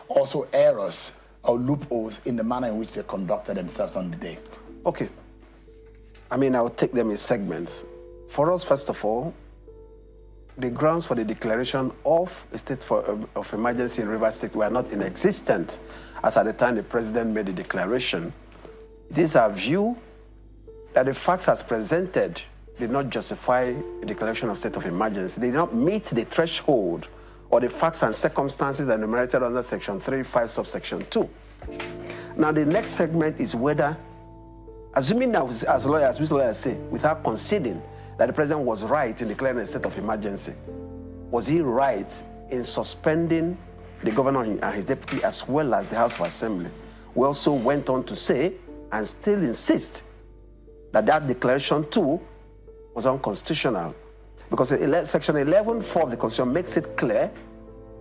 also errors or loopholes in the manner in which they conducted themselves on the day? Okay. I mean, I'll take them in segments. For us, first of all, the grounds for the declaration of a state of emergency in Rivers State were not in existence as at the time the president made the declaration. It is our view that the facts as presented did not justify a declaration of state of emergency. They did not meet the threshold or the facts and circumstances that are enumerated under Section 3(5) subsection 2. Now, the next segment is whether, assuming that as lawyers say, without conceding that the president was right in declaring a state of emergency, was he right in suspending the governor and his deputy as well as the House of Assembly? We also went on to say, and still insist, that that declaration too was unconstitutional, because Section 11(4) of the Constitution makes it clear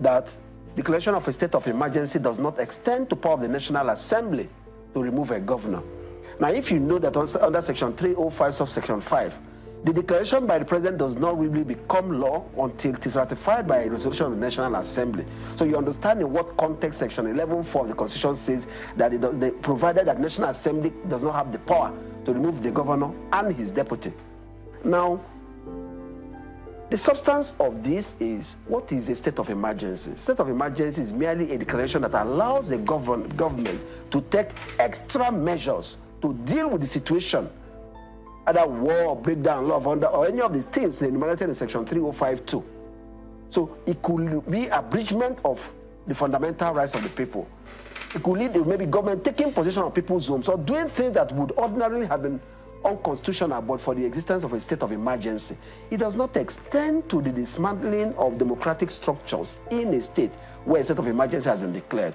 that declaration of a state of emergency does not extend to power of the National Assembly to remove a governor. Now, if you know that under Section 305 subsection 5, the declaration by the president does not really become law until it is ratified by a resolution of the National Assembly. So you understand in what context Section 11(4) of the Constitution says that provided that the National Assembly does not have the power to remove the governor and his deputy. Now, the substance of this is, what is a state of emergency? State of emergency is merely a declaration that allows the government to take extra measures to deal with the situation, either war, breakdown, law of order, or any of the things enumerated in Section 305(2). So it could be abridgment of the fundamental rights of the people. It could lead to maybe government taking possession of people's homes or doing things that would ordinarily have been unconstitutional, but for the existence of a state of emergency. It does not extend to the dismantling of democratic structures in a state where a state of emergency has been declared.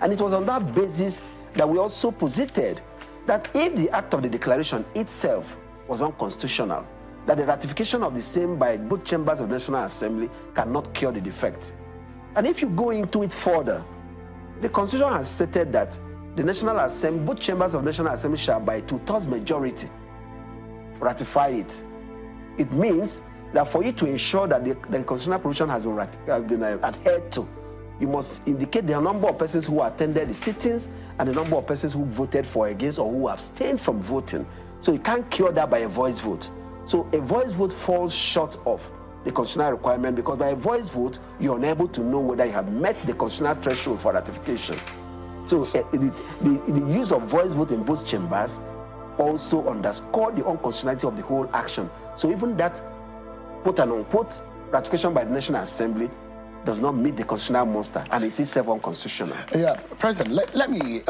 And it was on that basis that we also posited that if the act of the declaration itself was unconstitutional, that the ratification of the same by both chambers of the National Assembly cannot cure the defect. And if you go into it further, the Constitution has stated that the National Assembly, both chambers of the National Assembly shall by 2/3 majority ratify it. It means that for you to ensure that the constitutional provision has been adhered to, you must indicate the number of persons who attended the sittings and the number of persons who voted for, against, or who abstained from voting. So you can't cure that by a voice vote. So a voice vote falls short of the constitutional requirement, because by a voice vote, you're unable to know whether you have met the constitutional threshold for ratification. So the use of voice vote in both chambers also underscore the unconstitutionality of the whole action. So even that quote and unquote ratification by the National Assembly does not meet the constitutional muster, and it is self-unconstitutional. Yeah, President, let me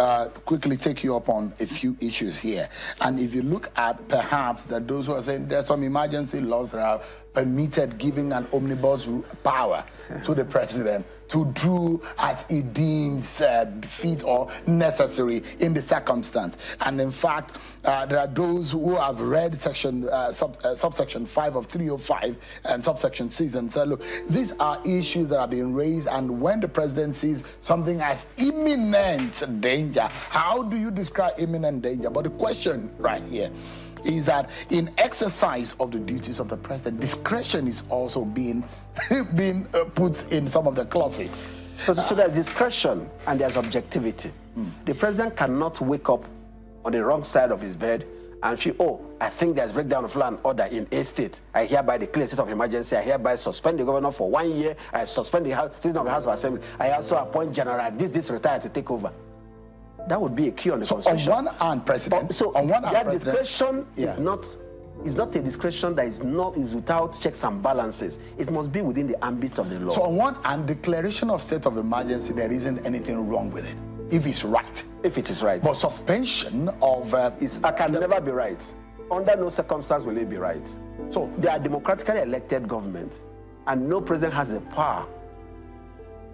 quickly take you up on a few issues here. And if you look at perhaps that those who are saying there's some emergency laws that are permitted giving an omnibus power to the president to do as he deems fit or necessary in the circumstance. And in fact, there are those who have read subsection 5 of 305 and subsection 6 and said, look, these are issues that are being raised, and when the president sees something as imminent danger, how do you describe imminent danger? But the question right here is that in exercise of the duties of the president, discretion is also being put in some of the clauses. So there's discretion and there's objectivity. The president cannot wake up on the wrong side of his bed and feel, oh, I think there's breakdown of law and order in a state. I hereby declare state of emergency. I hereby suspend the governor for 1 year. I suspend the sitting of the House of Assembly. I also appoint General this retired to take over. That would be a key on the Constitution. On one hand, President. On one hand, that discretion is not a discretion that is without checks and balances. It must be within the ambit of the law. So on one hand, declaration of state of emergency, there isn't anything wrong with it, if it's right. If it is right. But suspension of can never be right. Under no circumstance will it be right. So they are democratically elected government, and no president has the power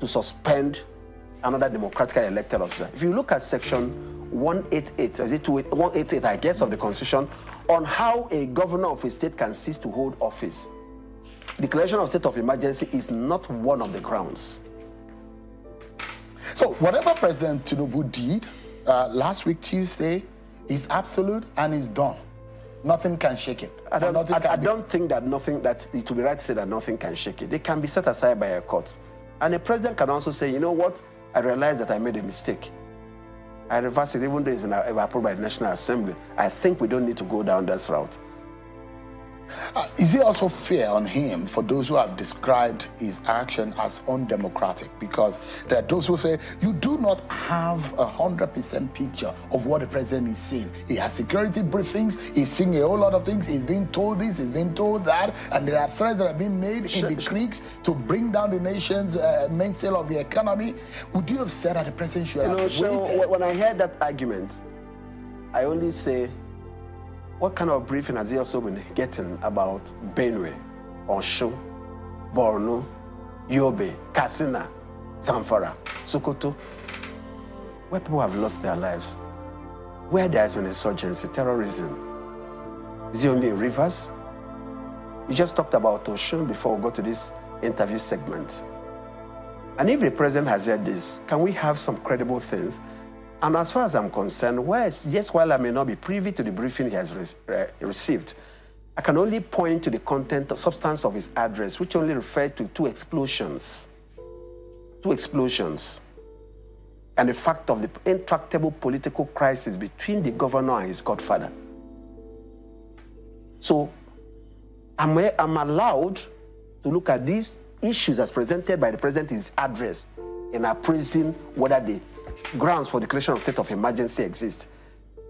to suspend another democratically elected officer. If you look at section 188, or is it 188, I guess, of the Constitution, on how a governor of a state can cease to hold office, declaration of state of emergency is not one of the grounds. So whatever President Tinubu did last week, Tuesday, is absolute and is done. Nothing can shake it. I don't think that it would be right to say that nothing can shake it. It can be set aside by a court. And the president can also say, you know what, I realize that I made a mistake. I reverse it, even though it's been approved by the National Assembly. I think we don't need to go down that route. Is it also fair on him for those who have described his action as undemocratic? Because there are those who say you do not have 100% picture of what the president is saying. He has security briefings, he's seeing a whole lot of things, he's being told this, he's being told that, and there are threats that are being made in the creeks to bring down the nation's mainsail of the economy. Would you have said that the president should have waited? So when I heard that argument, I only say, what kind of briefing has he also been getting about Benue, Osho, Borno, Yobe, Katsina, Zamfara, Sokoto, where people have lost their lives, where there has been insurgency, terrorism? Is he only in Rivers? You just talked about Osho before we go to this interview segment. And if the president has heard this, can we have some credible things? And as far as I'm concerned, while I may not be privy to the briefing he has received, I can only point to the content or substance of his address, which only referred to two explosions, and the fact of the intractable political crisis between the governor and his godfather. So I'm allowed to look at these issues as presented by the president in his address in appraising whether the grounds for declaration of state of emergency exist.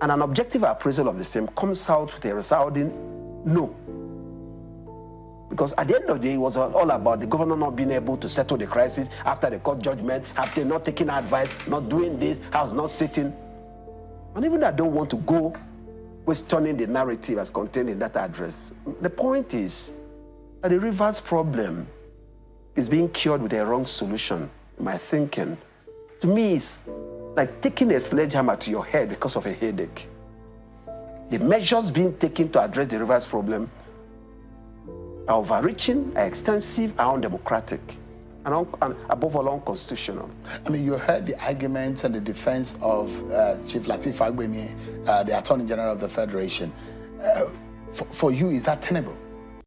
And an objective appraisal of the same comes out with a resounding no. Because at the end of the day, it was all about the governor not being able to settle the crisis after the court judgment, after not taking advice, not doing this, house not sitting. And even though I don't want to go questioning the narrative as contained in that address, the point is that the Rivers problem is being cured with a wrong solution. My thinking, to me, is like taking a sledgehammer to your head because of a headache. The measures being taken to address the Rivers problem are overreaching, are extensive, are undemocratic, and above all, unconstitutional. I mean, you heard the arguments and the defense of Chief Lateef Fagbemi, the Attorney General of the Federation. For you, is that tenable?